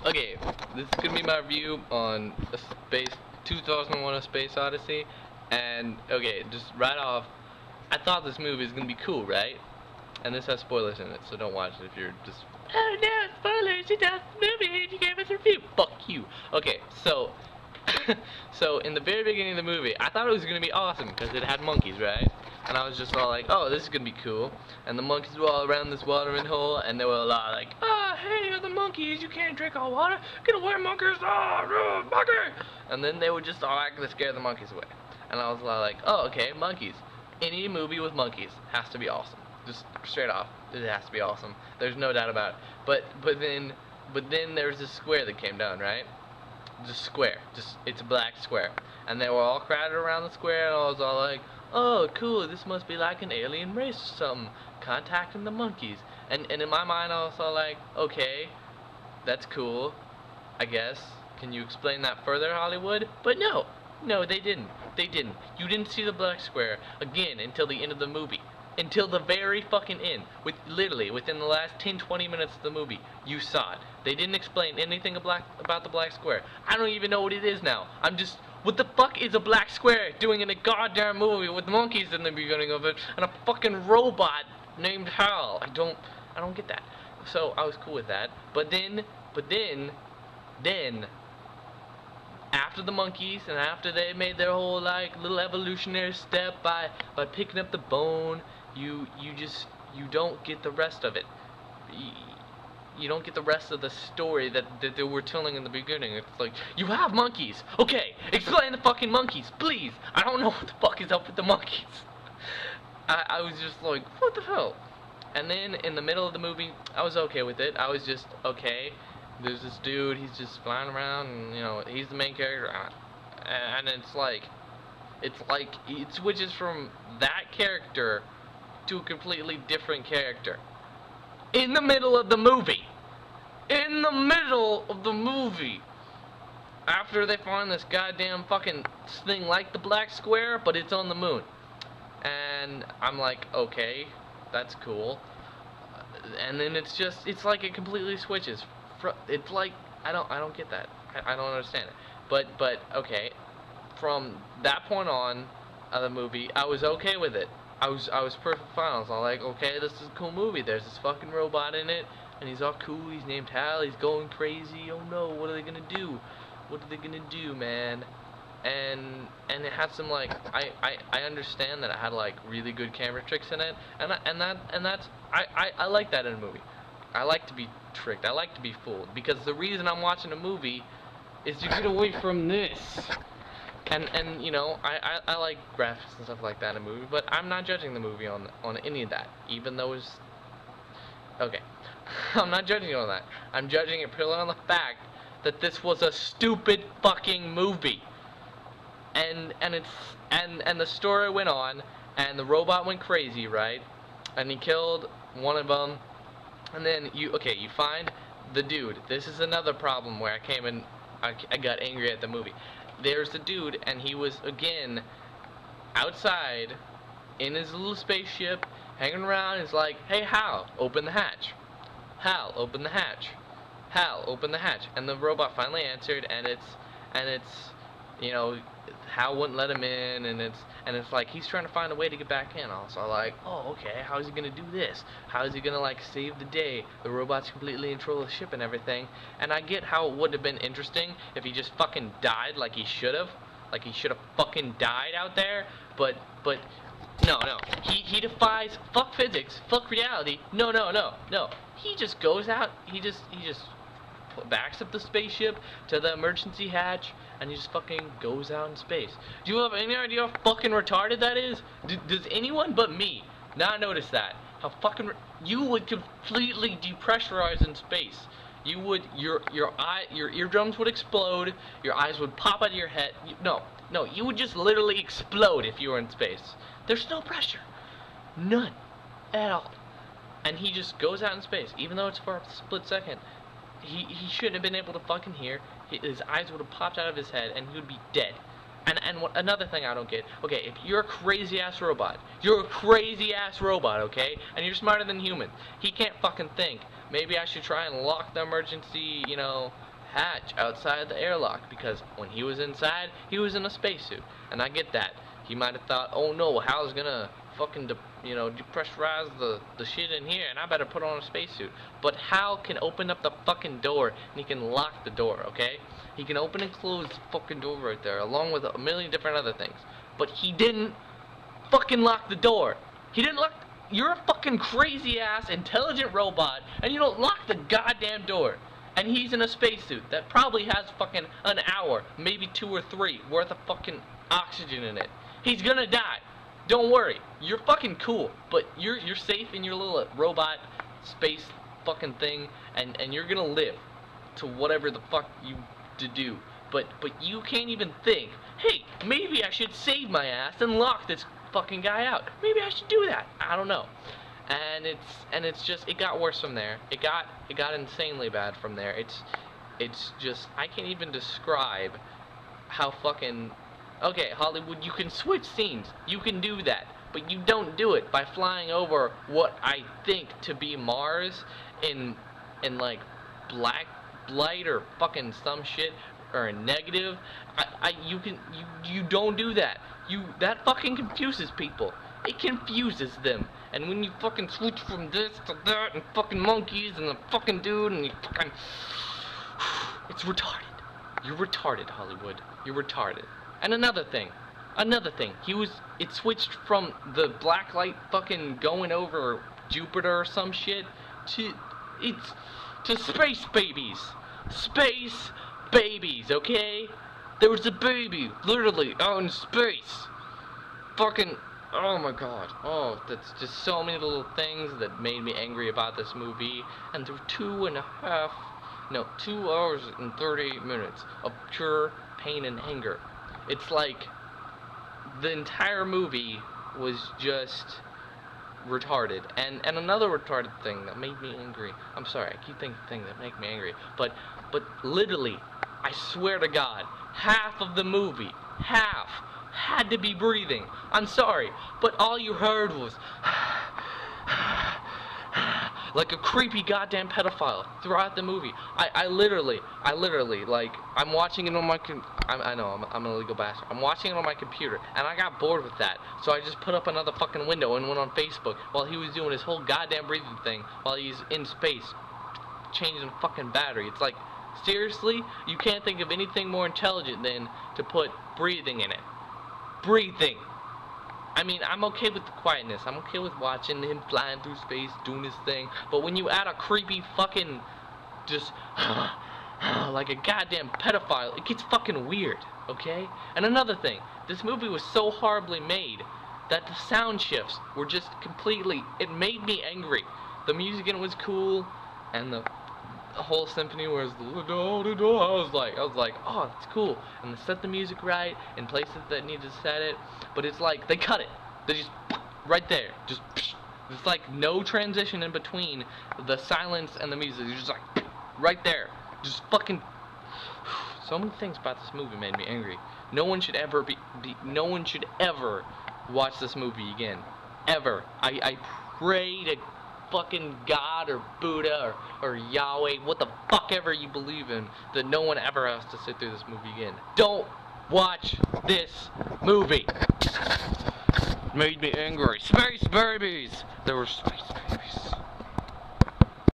Okay, this is gonna be my review on a space 2001: A Space Odyssey, and okay, just right off, I thought this movie was gonna be cool, right? And this has spoilers in it, so don't watch it if you're just, oh no, spoilers! It's not the movie, and you gave us a review. Fuck you. Okay, so, so in the very beginning of the movie, I thought it was gonna be awesome because it had monkeys, right? And I was just all like, oh, this is gonna be cool. And the monkeys were all around this watering hole, and they were a lot like, ah, hey, you're the monkeys, you can't drink our water. Get away, monkeys! Ah, no, monkey! And then they would just all act to scare the monkeys away. And I was like, oh, okay, monkeys. Any movie with monkeys has to be awesome. Just straight off, it has to be awesome. There's no doubt about it. But then there's this square that came down, right? Just square, it's a black square, and they were all crowded around the square, and I was all like, oh, cool, this must be like an alien race or something, contacting the monkeys. And in my mind, I was all like, okay, that's cool, I guess. Can you explain that further, Hollywood? But no, they didn't. You didn't see the black square again until the end of the movie. Until the very fucking end. Literally, within the last 10-20 minutes of the movie, you saw it. They didn't explain anything about the black square. I don't even know what it is now. I'm just, what the fuck is a black square doing in a goddamn movie with monkeys in the beginning of it and a fucking robot named Hal? I don't get that. So I was cool with that. But then after the monkeys and after they made their whole like little evolutionary step by picking up the bone, you don't get the rest of it. You don't get the rest of the story that they were telling in the beginning. It's like, you have monkeys. Okay, explain the fucking monkeys, please. I don't know what the fuck is up with the monkeys. I was just like, what the hell? And then in the middle of the movie, I was okay with it. I was just, okay, there's this dude, he's just flying around, and, you know, he's the main character. And it's like, it switches from that character to a completely different character. In the middle of the movie. In the middle of the movie. After they find this goddamn fucking thing like the black square, but it's on the moon. And I'm like, okay, that's cool. And then it's like it completely switches. It's like, I don't get that. I don't understand it. But okay, from that point on of the movie, I was okay with it. I was perfect fine. I was all like, okay, this is a cool movie. There's this fucking robot in it, and he's all cool. He's named Hal. He's going crazy. Oh no, what are they gonna do? What are they gonna do, man? And it had some like, I understand that it had like really good camera tricks in it, and I like that in a movie. I like to be tricked. I like to be fooled, because the reason I'm watching a movie is to get away from this. And you know, I like graphics and stuff like that in a movie, but I'm not judging the movie on any of that, even though it's okay. I'm not judging it on that. I'm judging it purely on the fact that this was a stupid fucking movie. And the story went on, and the robot went crazy, right? And he killed one of them, and then you find the dude. This is another problem where I got angry at the movie. There's the dude, and he was, again, outside, in his little spaceship, hanging around. He's like, hey, Hal, open the hatch. Hal, open the hatch. Hal, open the hatch. And the robot finally answered, and it's, you know, Hal wouldn't let him in, and it's like he's trying to find a way to get back in. Also, like, oh, okay, how is he gonna do this? How is he gonna like save the day? The robot's completely in control of the ship and everything. And I get how it would have been interesting if he just fucking died like he should have fucking died out there. But no, he defies fuck physics, fuck reality. No. He just goes out. He just backs up the spaceship to the emergency hatch, and he just fucking goes out in space. Do you have any idea how fucking retarded that is? Does anyone but me not notice that? How fucking you would completely depressurize in space. You would, your eardrums would explode, your eyes would pop out of your head. No, you would just literally explode if you were in space. There's no pressure. None. At all. And he just goes out in space, even though it's for a split second. He shouldn't have been able to fucking hear. His eyes would have popped out of his head, and he would be dead. And another thing I don't get, okay, if you're a crazy-ass robot, okay, and you're smarter than humans, he can't fucking think. Maybe I should try and lock the emergency, you know, hatch outside the airlock, because when he was inside, he was in a spacesuit. And I get that. He might have thought, oh no, Hal's gonna fucking depressurize the shit in here, and I better put on a spacesuit. But Hal can open up the fucking door, and he can lock the door, okay? He can open and close the fucking door right there, along with a million different other things. But he didn't fucking lock the door. He didn't lock. You're a fucking crazy ass intelligent robot, and you don't lock the goddamn door. And he's in a spacesuit that probably has fucking an hour, maybe 2 or 3 worth of fucking oxygen in it. He's gonna die. Don't worry. You're fucking cool, but you're safe in your little robot space fucking thing, and you're gonna live to whatever the fuck you to do. But you can't even think, hey, maybe I should save my ass and lock this fucking guy out. Maybe I should do that. I don't know. And it's just, it got worse from there. It got insanely bad from there. It's just, I can't even describe how fucking. Okay, Hollywood, you can switch scenes. You can do that. But you don't do it by flying over what I think to be Mars in like black light or fucking some shit or a negative. You don't do that. That fucking confuses people. It confuses them. And when you fucking switch from this to that and fucking monkeys and the fucking dude and you fucking, it's retarded. You're retarded, Hollywood. You're retarded. And another thing, it switched from the black light fucking going over Jupiter or some shit to space babies. Space babies, okay? There was a baby, literally, out in space. Fucking, oh my god. Oh, that's just so many little things that made me angry about this movie. And there were 2 hours and 30 minutes of pure pain and anger. It's like the entire movie was just retarded. And another retarded thing that made me angry. I'm sorry, I keep thinking things that make me angry. But literally, I swear to God, half of the movie, had to be breathing. I'm sorry, but all you heard was like a creepy goddamn pedophile throughout the movie. I literally, like, I'm watching it on my I know, I'm an illegal bastard. I'm watching it on my computer, and I got bored with that, so I just put up another fucking window and went on Facebook while he was doing his whole goddamn breathing thing while he's in space, changing the fucking battery. It's like, seriously? You can't think of anything more intelligent than to put breathing in it. Breathing. I mean, I'm okay with the quietness. I'm okay with watching him flying through space, doing his thing. But when you add a creepy fucking, just, like a goddamn pedophile, it gets fucking weird, okay? And another thing, this movie was so horribly made that the sound shifts were just completely, it made me angry. The music in it was cool, and the whole symphony was I was like, oh, that's cool. And they set the music right in places that need to set it, but it's like they cut it. They just right there, just it's like no transition in between the silence and the music. It's just like right there, just fucking. So many things about this movie made me angry. No one should ever no one should ever watch this movie again, ever. I pray to fucking God or Buddha or Yahweh, what the fuck ever you believe in, that no one ever has to sit through this movie again. Don't watch this movie. Made me angry. Space babies. There were space babies.